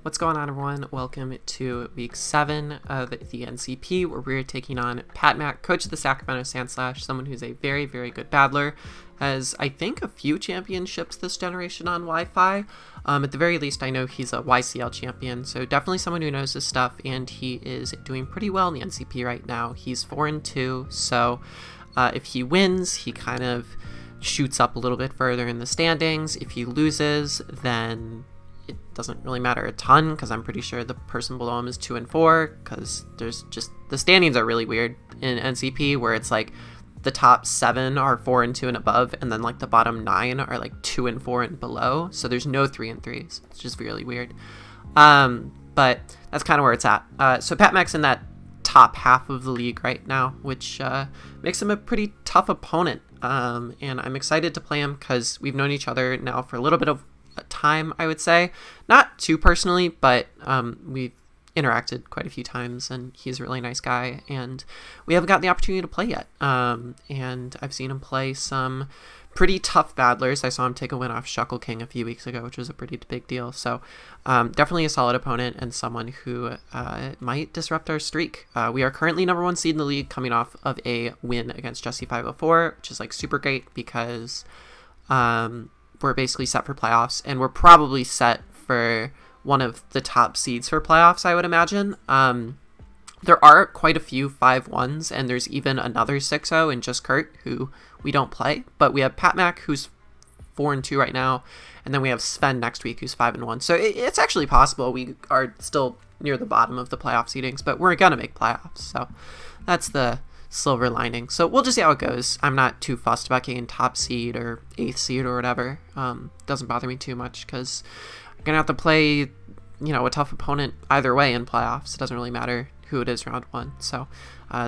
What's going on, everyone? Welcome to week 7 of the NCP, where we're taking on Pat Mack, coach of the Sacramento Sandslash, someone who's a very, very good battler, has, I think, a few championships this generation on Wi-Fi. At the very least, I know he's a YCL champion, so definitely someone who knows his stuff, and he is doing pretty well in the NCP right now. He's 4-2, so if he wins, he kind of shoots up a little bit further in the standings. If he loses, then it doesn't really matter a ton, because I'm pretty sure the person below him is 2-4, because there's just, the standings are really weird in NCP, where it's like the top 7 are 4-2 and above, and then like the bottom 9 are like 2-4 and below, so there's no 3-3s. It's just really weird. But that's kind of where it's at. So Pat Mack's in that top half of the league right now, which makes him a pretty tough opponent, and I'm excited to play him because we've known each other now for a little bit of time, I would say. Not too personally, but we've interacted quite a few times, and he's a really nice guy, and we haven't gotten the opportunity to play yet. And I've seen him play some pretty tough battlers. I saw him take a win off Shuckle King a few weeks ago, which was a pretty big deal. So definitely a solid opponent, and someone who might disrupt our streak. We are currently number 1 seed in the league, coming off of a win against Jesse 504, which is like super great because we're basically set for playoffs, and we're probably set for one of the top seeds for playoffs, I would imagine. There are quite a few 5-1s, and there's even another 6-0 in Just Kurt, who we don't play, but we have Pat Mack, who's 4-2 right now, and then we have Sven next week, who's 5-1. So it's actually possible we are still near the bottom of the playoff seedings, but we're gonna make playoffs, so that's the silver lining. So we'll just see how it goes. I'm not too fussed about getting top seed or 8th seed or whatever. Doesn't bother me too much because I'm gonna have to play, a tough opponent either way in playoffs. It doesn't really matter who it is round 1. So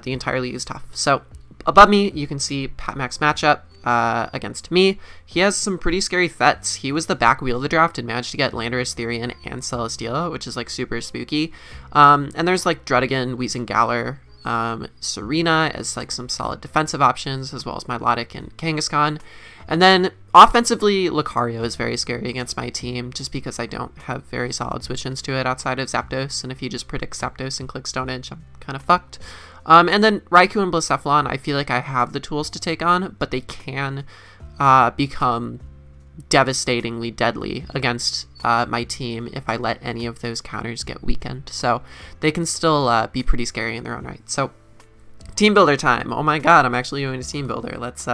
the entire league is tough. So above me, you can see Pat Mack's matchup against me. He has some pretty scary threats. He was the back wheel of the draft and managed to get LATIAS, Therian, and CELESTEELA, which is like super spooky. And there's like Dredigan, Weezing, Serena as like some solid defensive options, as well as Milotic and Kangaskhan. And then offensively, Lucario is very scary against my team, just because I don't have very solid switch-ins to it outside of Zapdos, and if he just predicts Zapdos and clicks Stone Edge, I'm kind of fucked. And then Raikou and Blacephalon, I feel like I have the tools to take on, but they can become devastatingly deadly against my team if I let any of those counters get weakened. So they can still be pretty scary in their own right. So team builder time. Oh my god, I'm actually doing a team builder. Let's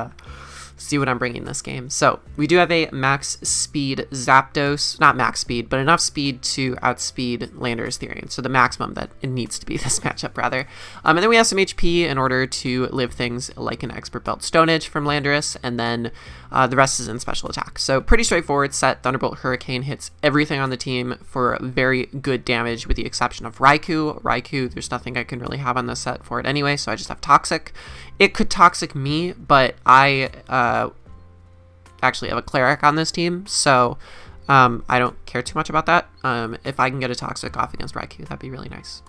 see what I'm bringing this game. So we do have a max speed Zapdos, not max speed, but enough speed to outspeed Landorus Therian. So the maximum that it needs to be this matchup, rather. And then we have some HP in order to live things like an Expert Belt Stone Edge from Landorus, and then the rest is in special attack. So pretty straightforward set. Thunderbolt Hurricane hits everything on the team for very good damage, with the exception of Raikou, there's nothing I can really have on this set for it anyway, so I just have Toxic. It could Toxic me, but I actually have a Cleric on this team, so I don't care too much about that. If I can get a Toxic off against Raikou, that'd be really nice.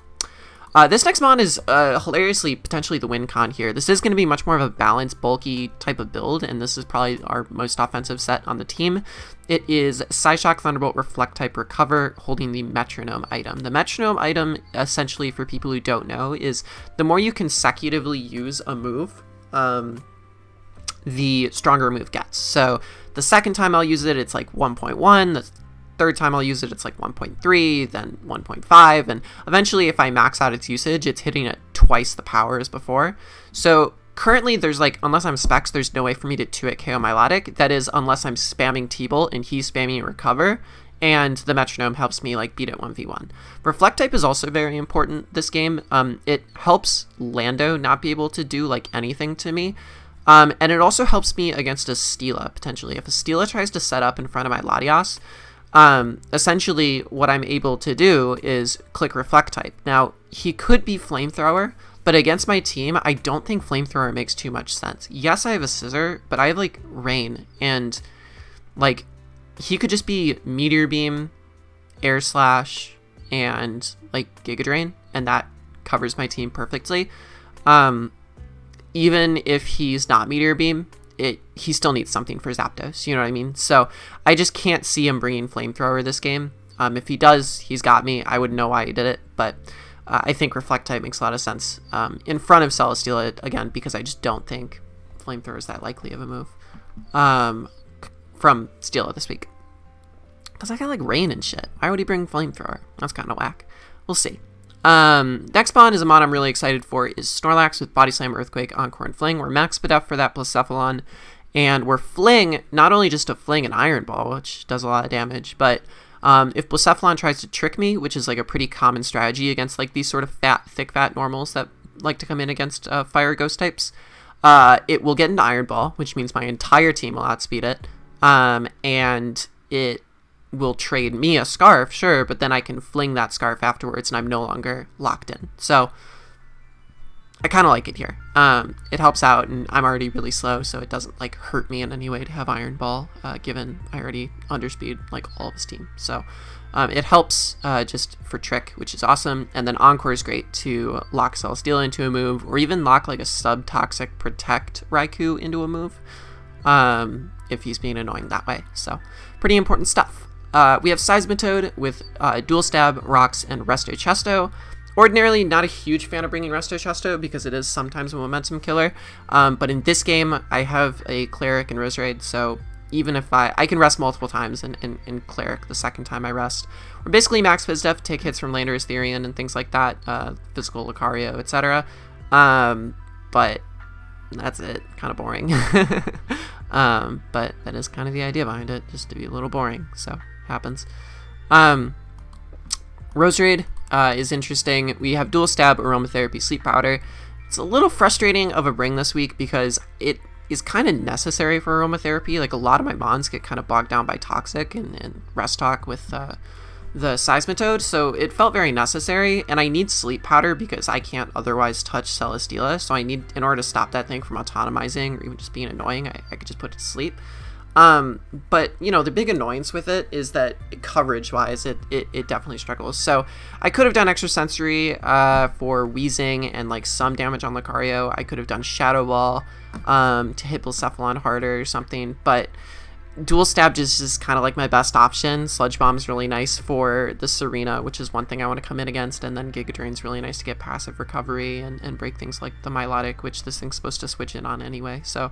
This next mon is hilariously potentially the win con here. This is going to be much more of a balanced, bulky type of build, and this is probably our most offensive set on the team. It is Psyshock, Thunderbolt, Reflect type, Recover, holding the Metronome item. The Metronome item, essentially, for people who don't know, is the more you consecutively use a move, the stronger a move gets. So the second time I'll use it, it's like 1.1. The third time I'll use it, it's like 1.3, then 1.5, and eventually if I max out its usage, it's hitting at twice the power as before. So currently there's like, unless I'm Specs, there's no way for me to 2-hit KO Milotic. That is, unless I'm spamming T-Bolt and he's spamming Recover, and the Metronome helps me like beat it 1v1. Reflect type is also very important this game. It helps Lando not be able to do like anything to me. And it also helps me against a Steela, potentially. If a Steela tries to set up in front of my LATIAS, essentially what I'm able to do is click Reflect type. Now, he could be Flamethrower, but against my team, I don't think Flamethrower makes too much sense. Yes, I have a Scissor, but I have like Rain, and like he could just be Meteor Beam, Air Slash, and like Giga Drain, and that covers my team perfectly. Even if he's not Meteor Beam, he still needs something for Zapdos, you know what I mean? So I just can't see him bringing Flamethrower this game. If he does, he's got me. I wouldn't know why he did it, but I think Reflect type makes a lot of sense in front of Celesteela, again, because I just don't think Flamethrower is that likely of a move from Steela this week. Because I got like Rain and shit. Why would he bring Flamethrower? That's kind of whack. We'll see. Next spawn is a mod I'm really excited for is Snorlax with Body Slam, Earthquake, Encore, and Fling. We're max Spadef for that plus Cephalon. And we're Fling, not only just to Fling an Iron Ball, which does a lot of damage, but if Blacephalon tries to trick me, which is like a pretty common strategy against like these sort of thick fat normals that like to come in against fire ghost types, it will get an Iron Ball, which means my entire team will outspeed it, and it will trade me a Scarf, sure, but then I can fling that Scarf afterwards and I'm no longer locked in. So I kind of like it here. It helps out, and I'm already really slow, so it doesn't like hurt me in any way to have Iron Ball, given I already underspeed like all of his team. So it helps just for trick, which is awesome. And then Encore is great to lock Celesteela into a move, or even lock like a sub-toxic Protect Raikou into a move, if he's being annoying that way. So pretty important stuff. We have Seismitoad with Dual Stab, Rocks, and Resto Chesto. Ordinarily, not a huge fan of bringing Resto Chesto because it is sometimes a momentum killer, but in this game, I have a Cleric and Roserade, so even if I can rest multiple times in Cleric the second time I rest. We're basically max Fizdef, take hits from Landorus, Therian, and things like that, physical Lucario, etc. But that's it. Kind of boring. But that is kind of the idea behind it, just to be a little boring, so happens. Roserade is interesting. We have Dual Stab, Aromatherapy, Sleep Powder. It's a little frustrating of a bring this week because it is kind of necessary for Aromatherapy. Like a lot of my mons get kind of bogged down by Toxic and Rest Talk with the Seismitoad, so it felt very necessary, and I need Sleep Powder because I can't otherwise touch Celesteela, so I need, in order to stop that thing from autonomizing or even just being annoying, I could just put it to sleep. But, you know, the big annoyance with it is that coverage-wise, it definitely struggles. So I could have done Extrasensory for Wheezing and, like, some damage on Lucario. I could have done Shadow Ball to hit Blacephalon harder or something, but Dual Stab just is kind of like my best option. Sludge Bomb is really nice for the Serena, which is one thing I want to come in against, and then Giga Drain's really nice to get passive recovery and break things like the Milotic, which this thing's supposed to switch in on anyway. So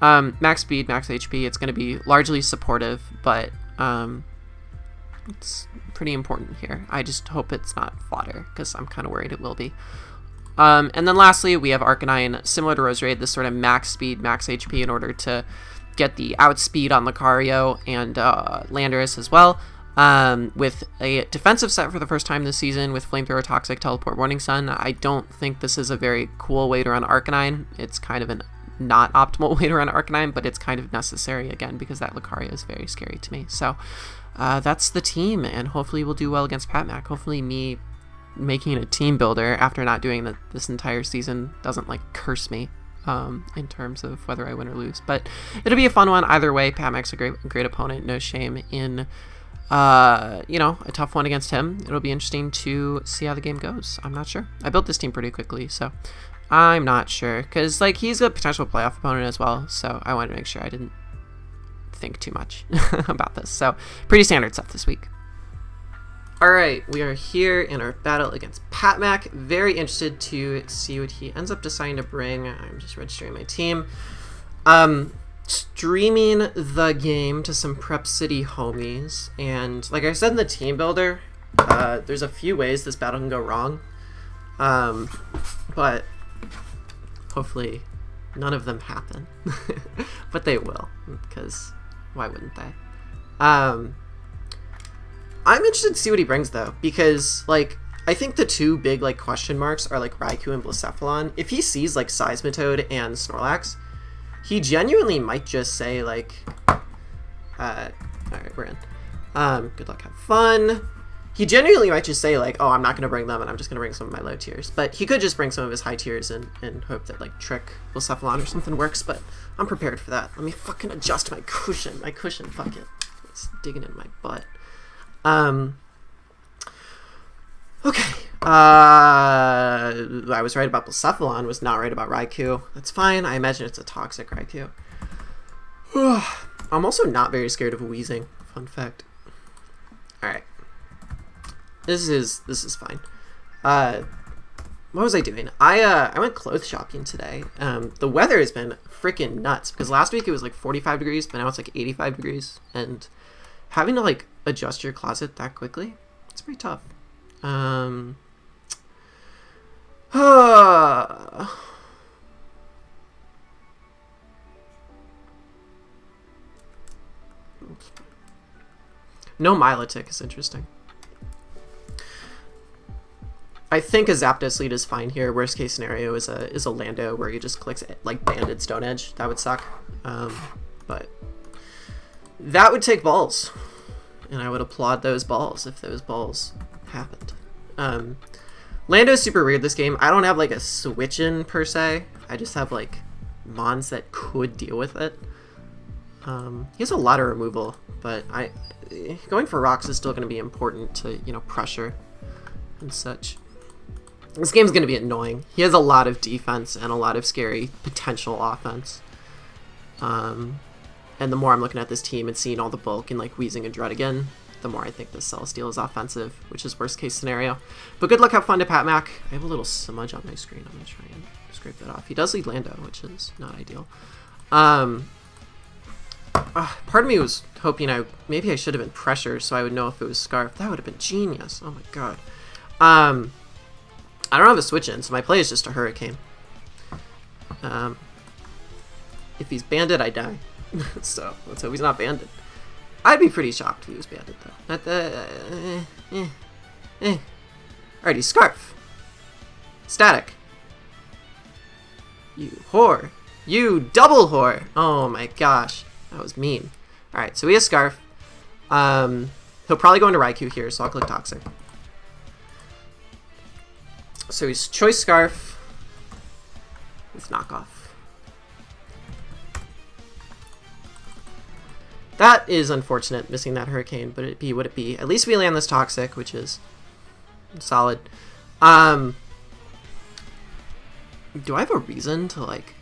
max speed, max HP, it's going to be largely supportive, but it's pretty important here. I just hope it's not fodder, because I'm kind of worried it will be. And then lastly, we have Arcanine, similar to Roserade, this sort of max speed, max HP in order to get the outspeed on Lucario and Landorus as well, with a defensive set for the first time this season with Flamethrower, Toxic, Teleport, Morning Sun. I don't think this is a very cool way to run Arcanine. It's kind of an not optimal way to run Arcanine, but it's kind of necessary, again, because that Lucario is very scary to me. So that's the team, and hopefully we'll do well against PatMac. Hopefully me making a team builder after not doing that this entire season doesn't, like, curse me in terms of whether I win or lose. But it'll be a fun one either way. PatMac's a great opponent, no shame in you know, a tough one against him. It'll be interesting to see how the game goes. I'm not sure. I built this team pretty quickly, so I'm not sure, because like he's a potential playoff opponent as well, so I wanted to make sure I didn't think too much about this. So pretty standard stuff this week. Alright, we are here in our battle against PatMac. Very interested to see what he ends up deciding to bring. I'm just registering my team. Streaming the game to some Prep City homies, and like I said in the team builder, there's a few ways this battle can go wrong, but hopefully none of them happen. But they will, because why wouldn't they? I'm interested to see what he brings, though, because, like, I think the two big, like, question marks are, like, Raikou and Blacephalon. If he sees, like, Seismitoad and Snorlax, he genuinely might just say, like, alright, we're in. Good luck, have fun. He genuinely might just say, like, oh, I'm not going to bring them, and I'm just going to bring some of my low tiers. But he could just bring some of his high tiers and hope that, like, Trick Blacephalon or something works, but I'm prepared for that. Let me fucking adjust my cushion. My cushion, fuck it. It's digging in my butt. Okay. I was right about Blacephalon, was not right about Raikou. That's fine. I imagine it's a toxic Raikou. I'm also not very scared of Wheezing. Fun fact. Alright. This is fine. What was I doing? I went clothes shopping today. The weather has been freaking nuts because last week it was like 45 degrees, but now it's like 85 degrees, and having to like adjust your closet that quickly, it's pretty tough. No Milotic is interesting. I think a Zapdos lead is fine here. Worst case scenario is a Lando where he just clicks like Banded Stone Edge. That would suck. But that would take balls. And I would applaud those balls if those balls happened. Lando's super weird this game. I don't have like a switch in per se. I just have like mons that could deal with it. He has a lot of removal, but going for rocks is still going to be important to, you know, pressure and such. This game's going to be annoying. He has a lot of defense and a lot of scary potential offense. And the more I'm looking at this team and seeing all the bulk and like Weezing and Dread again, the more I think this Celesteela is offensive, which is worst case scenario. But good luck, have fun to Pat Mac. I have a little smudge on my screen. I'm going to try and scrape that off. He does lead Lando, which is not ideal. Part of me was hoping maybe I should have been Pressure so I would know if it was Scarf. That would have been genius. Oh my god. I don't have a switch in, so my play is just a Hurricane. If he's banded, I die. So let's hope he's not banded. I'd be pretty shocked if he was banded though. Alrighty, Scarf. Static. You whore. You double whore. Oh my gosh. That was mean. Alright, so he has Scarf. He'll probably go into Raikou here, so I'll click Toxic. So he's Choice Scarf with Knockoff. That is unfortunate, missing that Hurricane, but it be what it be. At least we land this Toxic, which is solid. Do I have a reason to, like...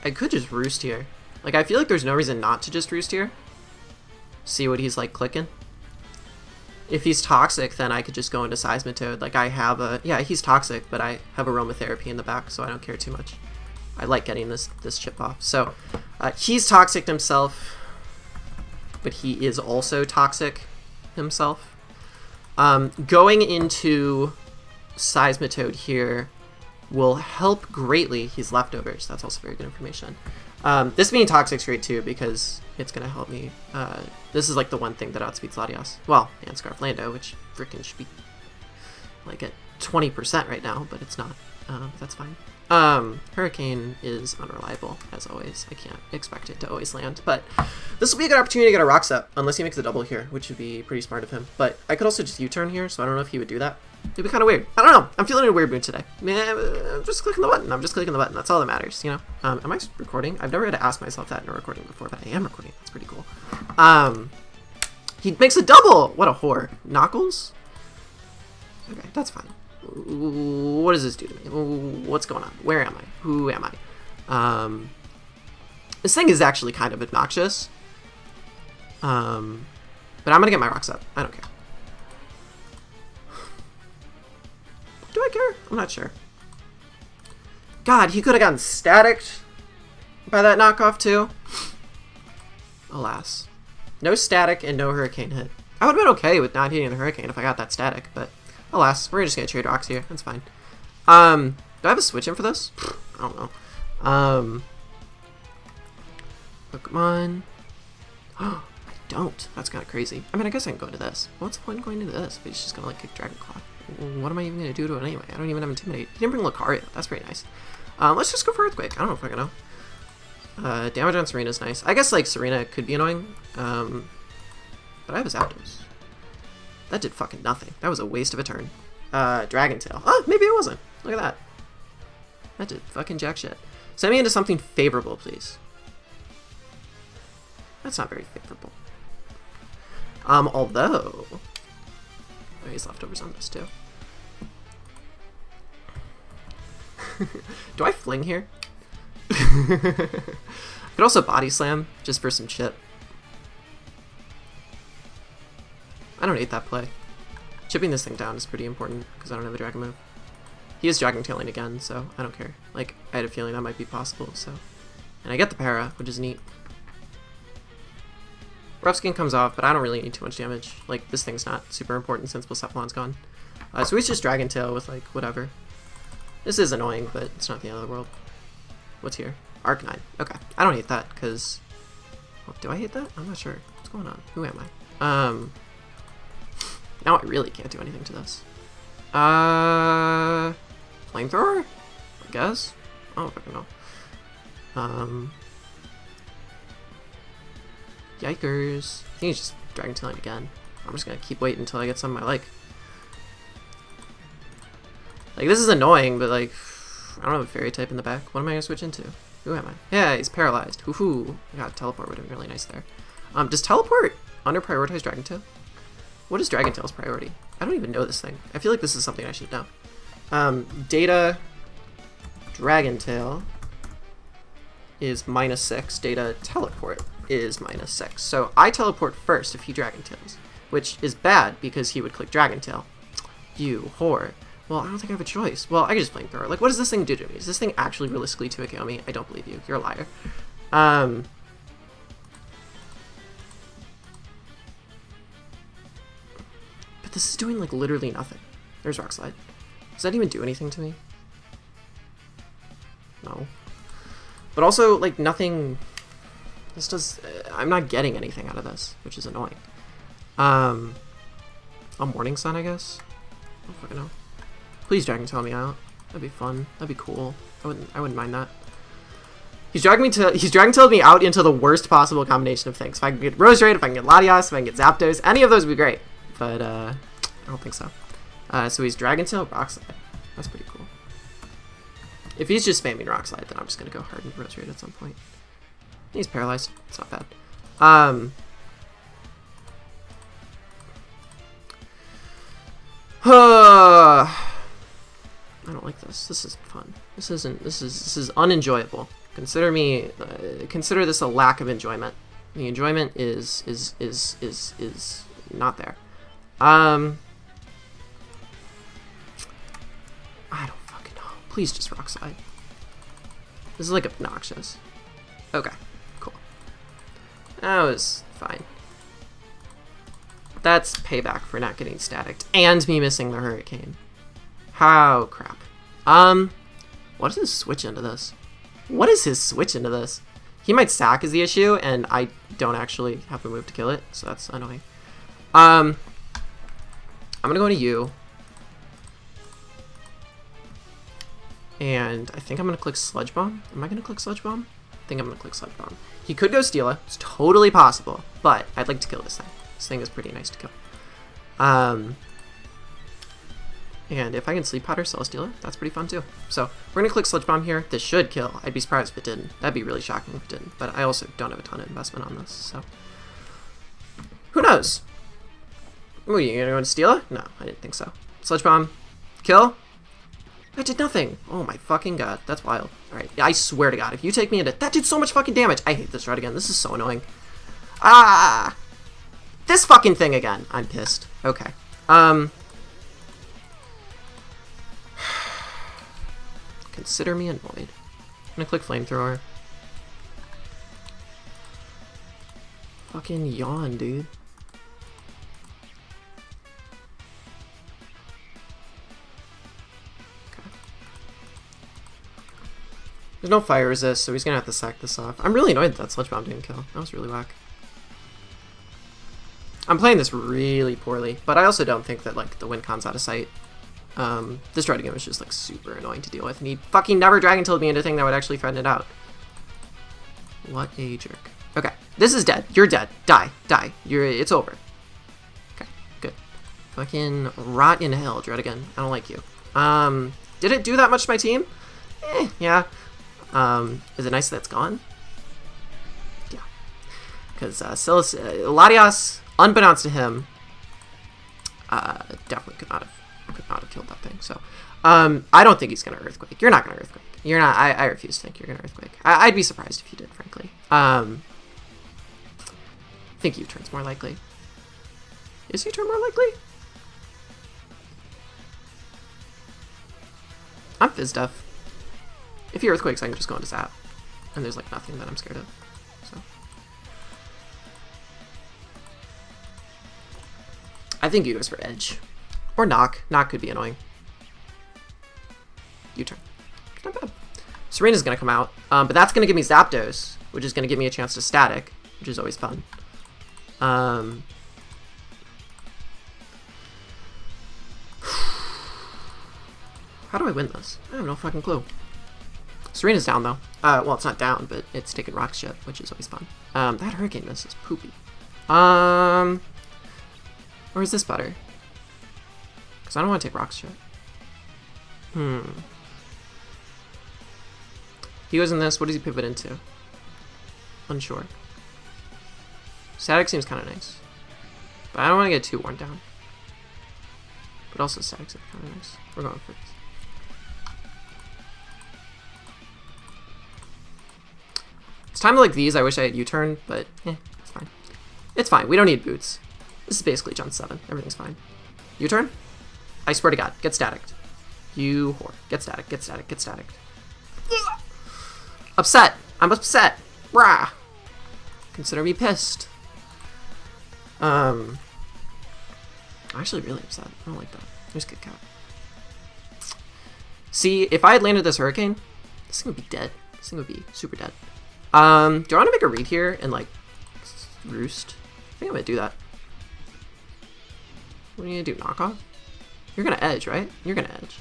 I could just Roost here. Like, I feel like there's no reason not to just Roost here. See what he's, like, clicking. If he's Toxic, then I could just go into Seismitoad. Like, I have a... Yeah, he's Toxic, but I have Aromatherapy in the back, so I don't care too much. I like getting this chip off. So, he's Toxic himself, but he is also Toxic himself. Going into Seismitoad here will help greatly. He's Leftovers. That's also very good information. This being Toxic's great too, because it's going to help me. This is like the one thing that outspeeds Latias. Well, and Scarf Lando, which freaking should be like at 20% right now, but it's not. That's fine. Hurricane is unreliable, as always. I can't expect it to always land, but this will be a good opportunity to get a Rocks up, unless he makes a double here, which would be pretty smart of him. But I could also just U-turn here, so I don't know if he would do that. It'd be kind of weird. I don't know. I'm feeling in a weird mood today. I'm just clicking the button. I'm just clicking the button. That's all that matters, you know? Am I recording? I've never had to ask myself that in a recording before, but I am recording. That's pretty cool. He makes a double! What a whore. Knuckles? Okay, that's fine. What does this do to me? What's going on? Where am I? Who am I? This thing is actually kind of obnoxious. But I'm gonna get my Rocks up. I don't care. Do I care? I'm not sure. God, he could have gotten staticked by that knockoff too. Alas. No static and no Hurricane hit. I would have been okay with not hitting the Hurricane if I got that static, but alas, we're just gonna trade rocks here. That's fine. Do I have a switch in for this? I don't know. Pokemon. I don't. That's kind of crazy. I mean, I guess I can go into this. What's the point in going into this? But he's just gonna like kick Dragon Claw. What am I even gonna do to it anyway? I don't even have Intimidate. He didn't bring Lucario. That's pretty nice. Let's just go for Earthquake. I don't know if I can know. Damage on Serena's nice. I guess like Serena could be annoying. But I have a Zapdos. That did fucking nothing. That was a waste of a turn. Dragon Tail. Oh, maybe it wasn't. Look at that. That did fucking jack shit. Send me into something favorable, please. That's not very favorable. Although... Oh, he's Leftovers on this too. Do I fling here? I could also Body Slam, just for some chip. I don't hate that play. Chipping this thing down is pretty important because I don't have a dragon move. He is dragon tailing again, so I don't care. Like, I had a feeling that might be possible, so. And I get the para, which is neat. Rough Skin comes off, but I don't really need too much damage. Like, this thing's not super important since Blacephalon's gone. So he's just Dragon Tail with, like, whatever. This is annoying, but it's not the end of the world. What's here? Arcanine. Okay. I don't hate that, because... Oh, do I hate that? I'm not sure. What's going on? Who am I? Now I really can't do anything to this. Flamethrower? I guess? I don't fucking know. Yikers. I think he's just Dragon Tailing again. I'm just gonna keep waiting until I get something I like. Like, this is annoying, but like, I don't have a fairy type in the back. What am I gonna switch into? Who am I? Yeah, he's paralyzed. Woohoo! God, teleport would have been really nice there. Does teleport under prioritize Dragon Tail? What is Dragon Tail's priority? I don't even know this thing. I feel like this is something I should know. Data Dragon Tail is -6. Data teleport is -6. So I teleport first if he Dragon Tails, which is bad because he would click Dragon Tail. You whore. Well, I don't think I have a choice. Well, I can just Flamethrower. Like, what does this thing do to me? Is this thing actually realistically 2KO me? I don't believe you. You're a liar. But this is doing, like, literally nothing. There's Rock Slide. Does that even do anything to me? No. But also, like, nothing... This does... I'm not getting anything out of this, which is annoying. A Morning Sun, I guess? I don't fucking know. Please Dragon Tail me out. That'd be fun. That'd be cool. I wouldn't mind that. He's Dragon Tailed me out into the worst possible combination of things. If I can get Roserade, if I can get Latias, if I can get Zapdos, any of those would be great. But I don't think so. So he's Dragon Tail, Rock Slide. That's pretty cool. If he's just spamming Rock Slide, then I'm just gonna go hard and Roserade at some point. He's paralyzed. It's not bad. I don't like this. This isn't fun. This is unenjoyable. Consider this a lack of enjoyment. The enjoyment is not there. I don't fucking know. Please just Rock Slide. This is like obnoxious. Okay, cool. That was fine. That's payback for not getting staticked and me missing the Hurricane. How crap. What is his switch into this? What is his switch into this? He might sack is the issue, and I don't actually have a move to kill it, so that's annoying. I'm gonna go into you. And I think I'm gonna click Sludge Bomb. Am I gonna click Sludge Bomb? I think I'm gonna click Sludge Bomb. He could go Steela. It's totally possible, but I'd like to kill this thing. This thing is pretty nice to kill. And if I can Sleep Powder Celesteela, that's pretty fun too. So we're gonna click Sludge Bomb here. This should kill. I'd be surprised if it didn't. That'd be really shocking if it didn't. But I also don't have a ton of investment on this, so who knows? Ooh, you gonna go into Steela? No, I didn't think so. Sludge Bomb, kill. That did nothing. Oh my fucking god, that's wild. All right, I swear to God, if you take me into that did so much fucking damage. I hate this route again. This is so annoying. Ah, this fucking thing again. I'm pissed. Okay. Consider me annoyed. I'm gonna click Flamethrower. Fucking yawn, dude. Okay. There's no fire resist, so he's gonna have to sack this off. I'm really annoyed that Sludge Bomb didn't kill. That was really whack. I'm playing this really poorly, but I also don't think that like the win con's out of sight. This Dragon was just like super annoying to deal with, and he fucking never Dragon Tailed me into a thing that would actually threaten it out. What a jerk. Okay, this is dead. You're dead. Die. Die. It's over. Okay, good. Fucking rot in hell, Dredigan. I don't like you. Did it do that much to my team? Yeah. Is it nice that it's gone? Yeah. Because Latias, unbeknownst to him, definitely could not have killed that thing. So I don't think he's gonna Earthquake. You're not gonna Earthquake. You're not. I refuse to think you're gonna Earthquake. I'd be surprised if you did, frankly. I think U-turn's more likely. Is U-turn more likely? I'm Fizz Def. If he Earthquakes, I can just go into Zap. And there's like nothing that I'm scared of. So I think he goes for Edge. Or Knock. Knock could be annoying. U-turn. Not bad. Serena's gonna come out. But that's gonna give me Zapdos, which is gonna give me a chance to Static, which is always fun. How do I win this? I have no fucking clue. Serena's down though. Well, it's not down, but it's taking Rock Chip, which is always fun. That Hurricane Miss is poopy. Or is this better? Because I don't want to take Rock Chip. He goes in this. What does he pivot into? Unsure. Static seems kind of nice. But I don't want to get too worn down. But also Static's kind of nice. We're going for this. It's time like these. I wish I had U-turn, but it's fine. It's fine. We don't need boots. This is basically Gen 7. Everything's fine. U-turn? I swear to God. Get Staticked. You whore. Get Static. Get Static. Get Static. Upset. I'm upset. Rah. Consider me pissed. I'm actually really upset. I don't like that. There's Kit Kat. See, if I had landed this Hurricane, this thing would be dead. This thing would be super dead. Do I want to make a read here and like roost? I think I'm gonna do that. What are you gonna do? Knock off? You're gonna edge, right? You're gonna edge.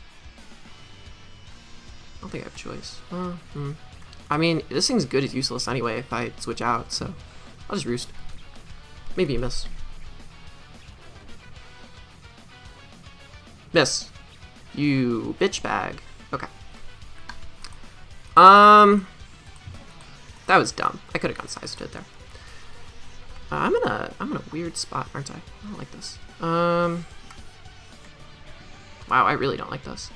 I don't think I have a choice. I mean, this thing's good as useless anyway if I switch out, so I'll just roost. Maybe you miss. Miss. You bitch bag. Okay. That was dumb. I could have gone size fit there. I'm in a weird spot, aren't I? I don't like this. Wow, I really don't like this.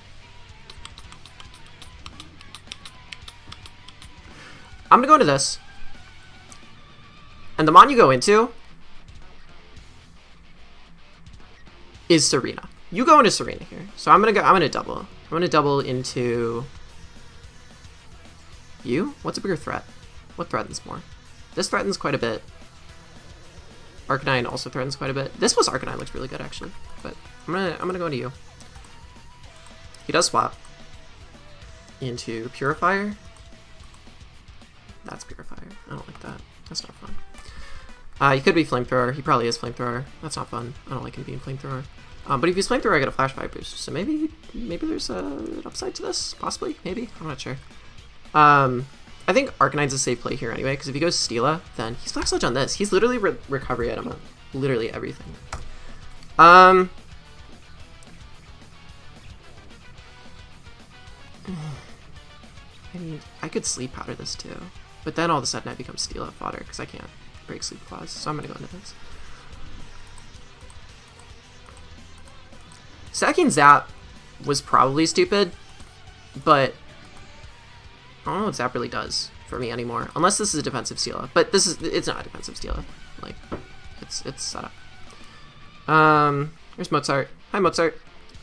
I'm gonna go into this. And the mon you go into is Serena. You go into Serena here. So I'm gonna double. I'm gonna double into you? What's a bigger threat? What threatens more? This threatens quite a bit. Arcanine also threatens quite a bit. This was Arcanine looks really good actually. But I'm gonna go into you. He does swap into Purifier. That's Purifier. I don't like that. That's not fun. He could be Flamethrower. He probably is Flamethrower. That's not fun. I don't like him being Flamethrower. But if he's Flamethrower, I get a Flash Fire boost. So maybe there's an upside to this. Possibly. Maybe. I'm not sure. I think Arcanine's a safe play here anyway, because if he goes Steela, then he's Flex Ledge on this. He's literally recovery item on literally everything. I mean, I could Sleep Powder this too. But then all of a sudden I become Steela fodder, because I can't break Sleep Claws. So I'm going to go into this. Stacking Zap was probably stupid, but I don't know what Zap really does for me anymore. Unless this is a defensive Steela. But it's not a defensive Steela. Like, it's set up. There's Mozart. Hi, Mozart.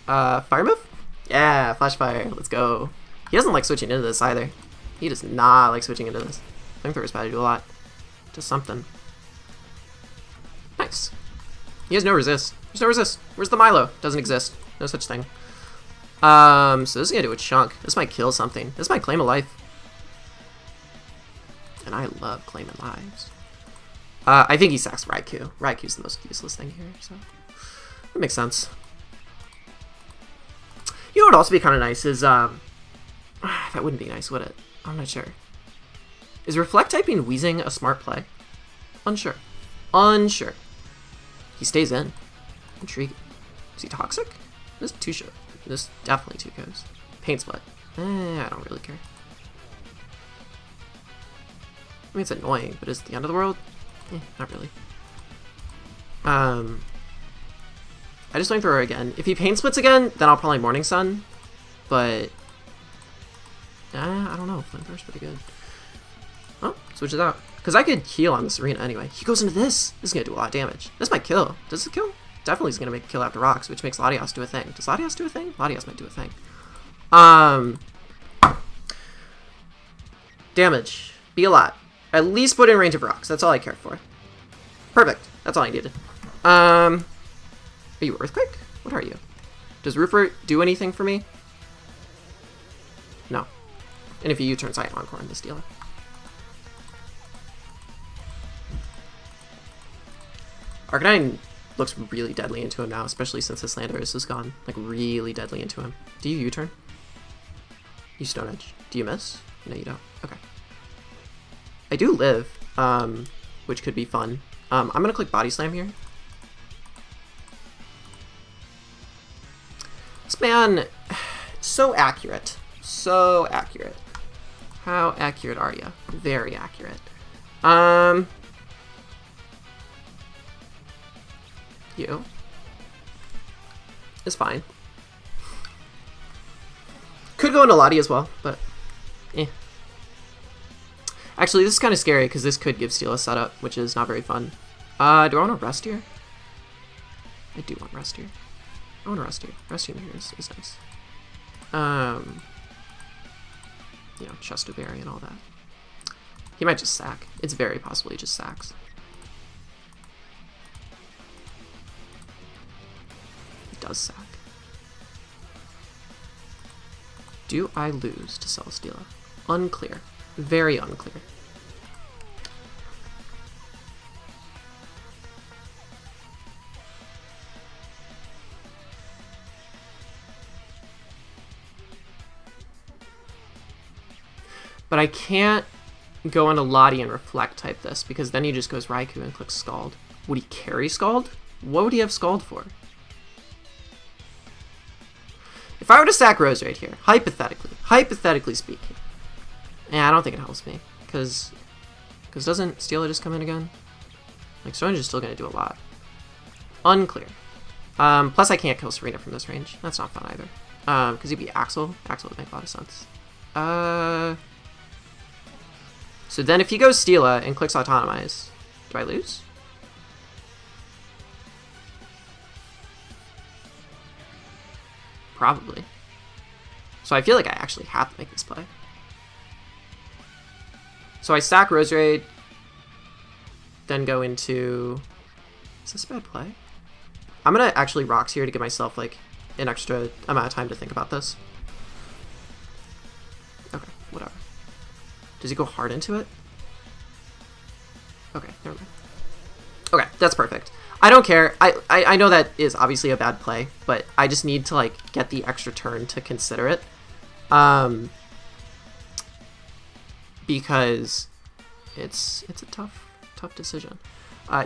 Fire move? Yeah, Flash Fire. Let's go. He doesn't like switching into this either. He does not like switching into this. Flamethrower's bad to do a lot. Just something. Nice. He has no resist. There's no resist. Where's the Milo? Doesn't exist. No such thing. So this is gonna do a chunk. This might kill something. This might claim a life. And I love claiming lives. I think he sacks Raikou. Raikou's the most useless thing here, so that makes sense. You know what would also be kind of nice is that wouldn't be nice, would it? I'm not sure. Is Reflect typing Wheezing a smart play? Unsure. Unsure. He stays in. Intriguing. Is he toxic? This two show. This definitely two goes. Paint Split. I don't really care. I mean, it's annoying, but is it the end of the world? Not really. I just Flamethrower again. If he Paint Splits again, then I'll probably Morning Sun. But I don't know. Flamethrower's pretty good. Oh, switch it out. Because I could heal on this arena anyway. He goes into this. This is going to do a lot of damage. This might kill. Does it kill? definitely is going to make a kill after rocks, which makes LATIAS do a thing. Does LATIAS do a thing? LATIAS might do a thing. Damage. Be a lot. At least put in range of rocks. That's all I care for. Perfect. That's all I needed. Are you Earthquake? What are you? Does Rupert do anything for me? No. And if you U-turn, I Encore in this dealer. Arcanine looks really deadly into him now, especially since his Landorus is gone. Like, really deadly into him. Do you U-turn? You Stone Edge. Do you miss? No, you don't. Okay. I do live, which could be fun. I'm going to click Body Slam here. This man, so accurate. So accurate. How accurate are you? Very accurate. You is fine. Could go into Lottie as well, but eh. Actually, this is kind of scary because this could give Steel a setup, which is not very fun. Do I want to rest here? I do want rest here. I want to rest here. Resting here is nice. You know, Chesterberry and all that. He might just sack. It's very possible he just sacks. He does sack. Do I lose to Celesteela? Unclear. Very unclear. But I can't go into Lottie and Reflect type this, because then he just goes Raikou and clicks Scald. Would he carry Scald? What would he have Scald for? If I were to sack Roserade here, hypothetically speaking, yeah, I don't think it helps me, because doesn't Steela just come in again? Like, Stone Edge is still going to do a lot. Unclear. Plus I can't kill Serena from this range. That's not fun either. Because he'd be Axel. Axel would make a lot of sense. So then if he goes Steela and clicks Autonomize, do I lose? Probably. So I feel like I actually have to make this play. So I stack Roserade, then go into... Is this a bad play? I'm going to actually Rocks here to give myself like an extra amount of time to think about this. Okay, whatever. Does he go hard into it? Okay, never mind. Okay, that's perfect. I don't care. I know that is obviously a bad play, but I just need to like get the extra turn to consider it. Because it's a tough decision.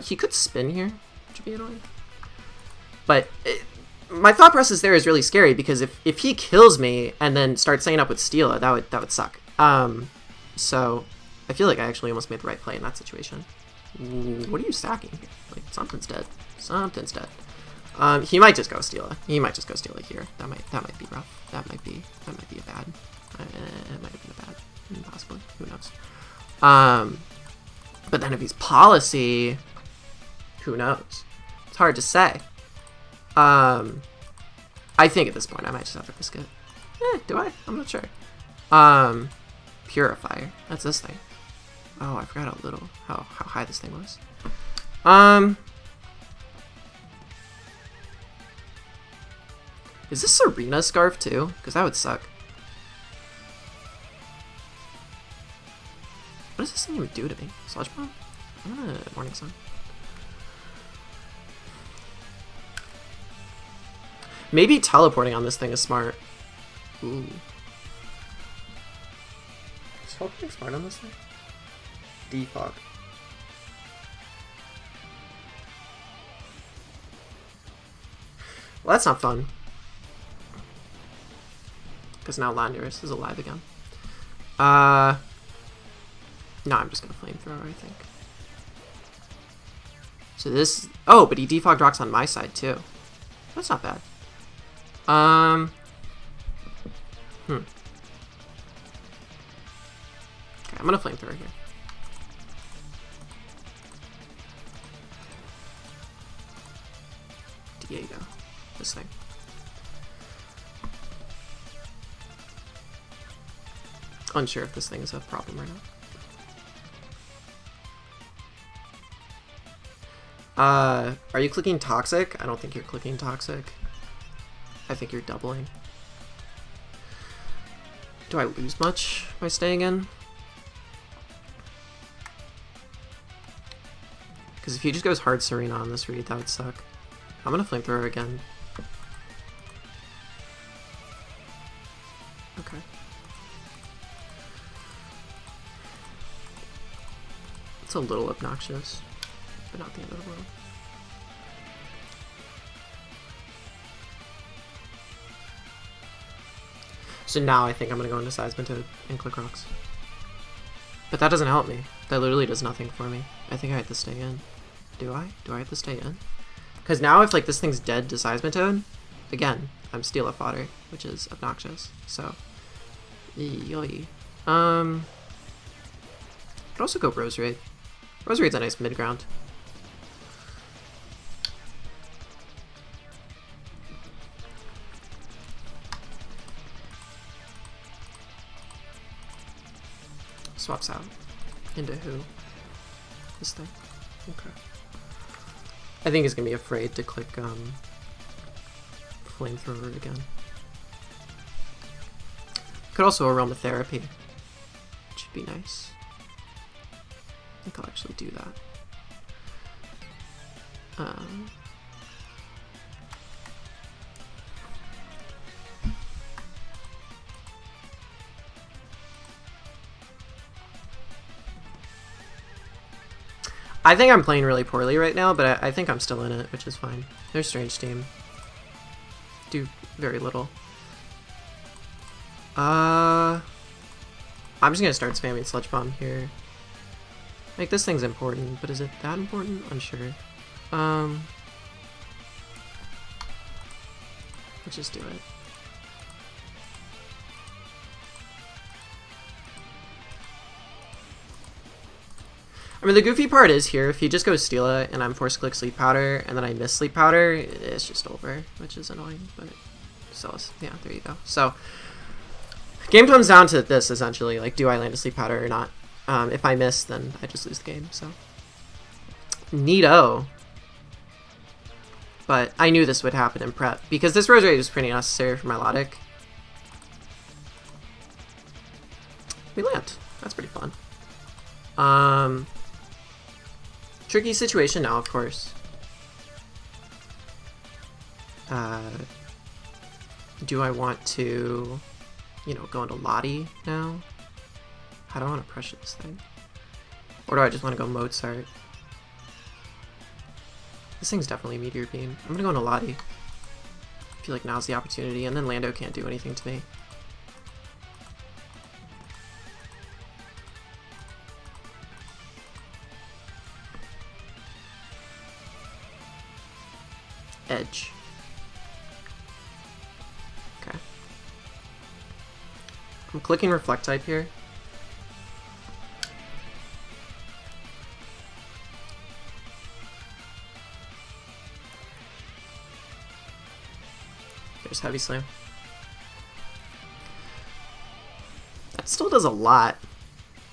He could spin here, which would be annoying. But my thought process there is really scary, because if he kills me and then starts setting up with Steela, that would suck. So I feel like I actually almost made the right play in that situation. What are you stacking here? Like, something's dead. Something's dead. He might just go Steela. He might just go Steela here. That might be rough. That might be a bad. It might have been a bad. Possibly. Who knows? But then if he's Policy, who knows? It's hard to say. I think at this point I might just have to risk it. Do I? I'm not sure. Purifier. That's this thing. Oh, I forgot how high this thing was. Is this Serena Scarf too? Because that would suck. What does this thing even do to me? Sludge Bomb? I'm gonna Morning Sun. Maybe teleporting on this thing is smart. Ooh. Is teleporting smart on this thing? Defog. Well, that's not fun. Because now Landorus is alive again. No, I'm just gonna Flamethrower, I think. So this... Oh, but he defogged rocks on my side, too. That's not bad. Okay, I'm gonna Flamethrower here. Yeah, you go. This thing. Unsure if this thing is a problem or not. Are you clicking toxic? I don't think you're clicking toxic. I think you're doubling. Do I lose much by staying in? Because if he just goes hard Serena on this read, that would suck. I'm gonna flamethrower again. Okay. It's a little obnoxious, but not the end of the world. So now I think I'm gonna go into Seismitoad and click rocks. But that doesn't help me. That literally does nothing for me. I think I have to stay in. Do I? Do I have to stay in? Because now if like this thing's dead to Seismitoad, again, I'm Steela fodder, which is obnoxious. So, yoy. Could also go Rose Raid. Rose Raid's a nice mid ground. Swaps out into who? This thing. Okay. I think he's gonna be afraid to click flamethrower again. Could also aromatherapy, which would be nice. I think I'll actually do that. I think I'm playing really poorly right now, but I think I'm still in it, which is fine. There's Strange Team. Do very little. I'm just gonna start spamming Sludge Bomb here. Like, this thing's important, but is it that important? Unsure. Let's just do it. I mean, the goofy part is here, if he just goes Steela and I'm forced to click Sleep Powder and then I miss Sleep Powder, it's just over, which is annoying, but so, yeah, there you go. So, game comes down to this, essentially, like, do I land a Sleep Powder or not? If I miss, then I just lose the game, so. Neato. But I knew this would happen in prep, because this Rose Raid was pretty necessary for my Logic. We land. That's pretty fun. Tricky situation now, of course. Do I want to, you know, go into Lottie now? How do I want to pressure this thing? Or do I just want to go Mozart? This thing's definitely Meteor Beam. I'm gonna go into Lottie. I feel like now's the opportunity, and then Lando can't do anything to me. Edge. Okay. I'm clicking Reflect Type here. There's Heavy Slam. That still does a lot.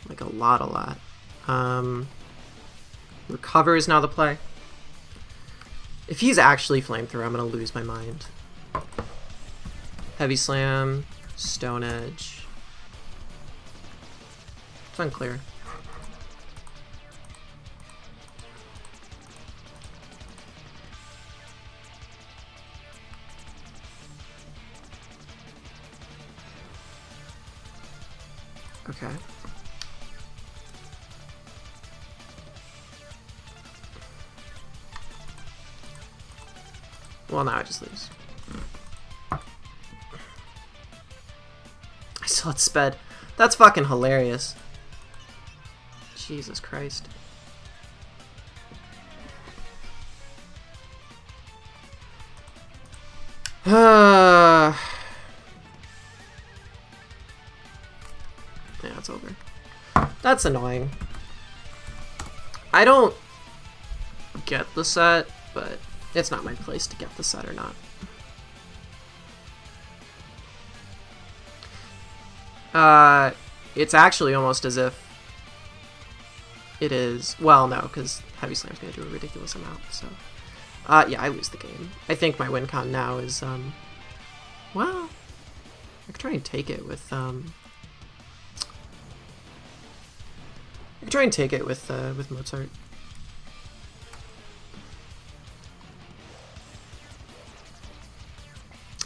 Like a lot. Recover is now the play. If he's actually Flamethrower, I'm gonna lose my mind. Heavy Slam, Stone Edge. It's unclear. Okay. Well, now I just lose. I still had sped. That's fucking hilarious. Jesus Christ. Yeah, it's over. That's annoying. I don't get the set, but It's not my place to get the set or not. It's actually almost as if it is... Well, no, because Heavy Slam's going to do a ridiculous amount, so... yeah, I lose the game. I think my win con now is, well... I could try and take it with, with Mozart.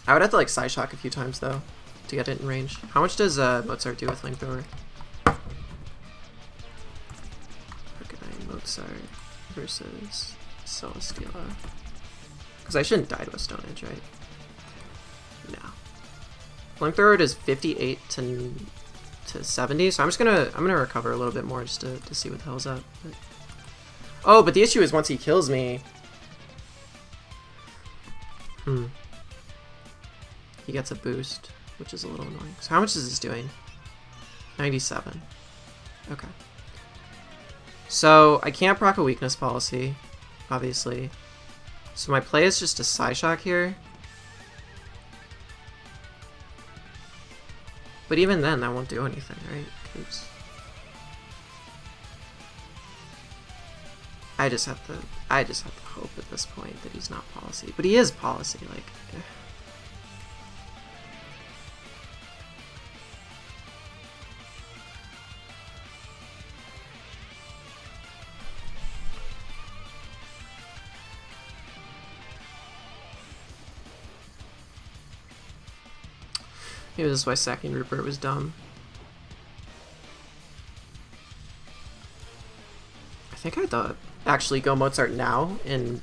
I would have to, like, side shock a few times, though, to get it in range. How much does, Mozart do with Flamethrower? Mozart versus Celesteela. Because I shouldn't die to a Stone Edge, right? No. Flamethrower does 58 to 70, so I'm gonna recover a little bit more just to see what the hell's up. But... Oh, but the issue is once he kills me, he gets a boost, which is a little annoying. So how much is this doing? 97. Okay. So I can't proc a weakness policy, obviously. So my play is just a Psyshock here. But even then, that won't do anything, right? 'Cause I just have to hope at this point that he's not policy. But he is policy, like. Maybe this is why sacking Rupert was dumb. I think I thought actually go Mozart now and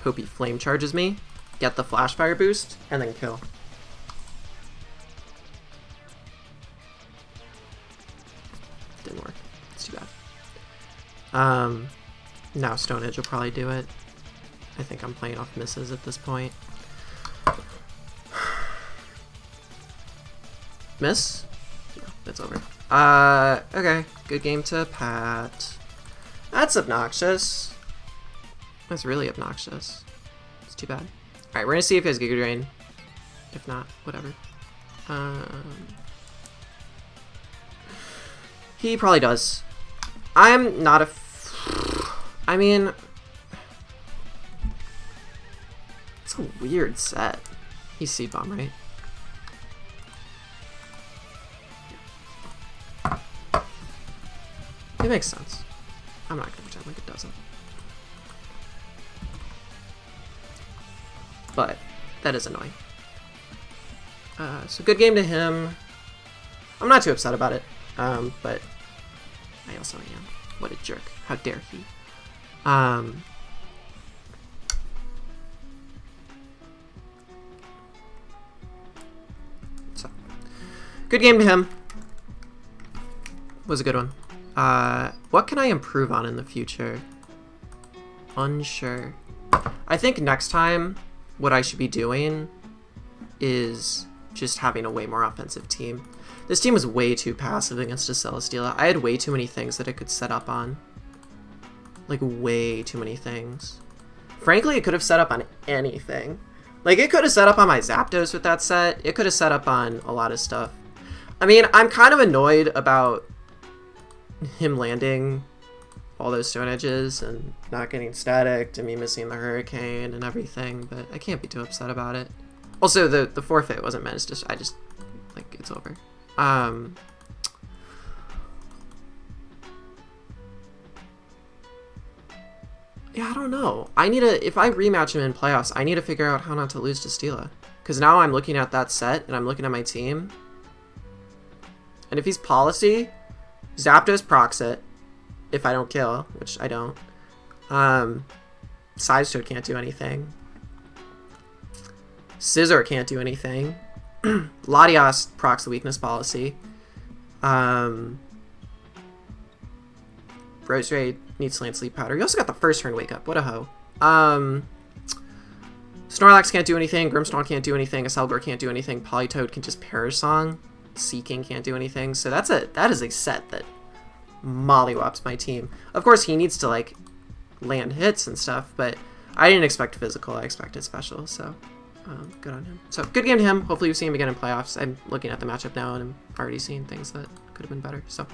hope he flame charges me, get the flash fire boost, and then kill. Didn't work. It's too bad. Now Stone Edge will probably do it. I think I'm playing off misses at this point. Miss? No, it's over. Okay. Good game to Pat. That's obnoxious. That's really obnoxious. It's too bad. Alright, we're gonna see if he has Giga Drain. If not, whatever. He probably does. I'm not a... I mean... It's a weird set. He's Seed Bomb, right? It makes sense. I'm not gonna pretend like it doesn't. But that is annoying. So good game to him. I'm not too upset about it, but I also am. What a jerk. How dare he. So, good game to him. Was a good one. What can I improve on in the future? Unsure. I think next time what I should be doing is just having a way more offensive team. This team was way too passive against a Celesteela. I had way too many things that it could set up on. Like, way too many things. Frankly, it could have set up on anything. Like, it could have set up on my Zapdos with that set. It could have set up on a lot of stuff. I mean, I'm kind of annoyed about him landing all those Stone Edges and not getting static and me missing the Hurricane and everything, but I can't be too upset about it. Also, the forfeit wasn't meant, it's just, like, it's over. Yeah, I don't know. If I rematch him in playoffs, I need to figure out how not to lose to Steela. Because now I'm looking at that set, and I'm looking at my team. And if he's policy, Zapdos procs it, if I don't kill, which I don't. Sidestone can't do anything. Scissor can't do anything. LATIAS procs the weakness policy. Rose Raid needs Slant Sleep Powder. You also got the first turn Wake Up. What a hoe. Snorlax can't do anything. Grimmsnarl can't do anything. Accelgor can't do anything. Politoed can just Perish Song. Seeking can't do anything. So that is a set that mollywops my team. Of course, he needs to, like, land hits and stuff, but I didn't expect physical. I expected special. So good on him. So good game to him. Hopefully we see him again in playoffs. I'm looking at the matchup now and I'm already seeing things that could have been better. So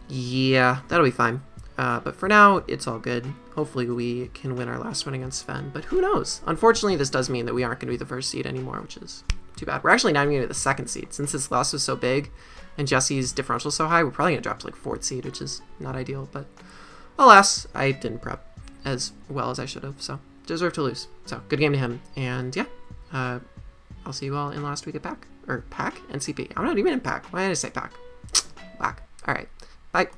yeah, that'll be fine. But for now, it's all good. Hopefully we can win our last one against Sven, but who knows? Unfortunately, this does mean that we aren't going to be the first seed anymore, which is too bad. We're actually not even going to be the second seed. Since this loss was so big and Jesse's differential so high, we're probably going to drop to like 4th seed, which is not ideal, but alas, I didn't prep as well as I should have, so deserve to lose. So good game to him, and yeah, I'll see you all in last week at PAC. Or PAC? NCP. I'm not even in PAC. Why did I say PAC? Whack. Alright.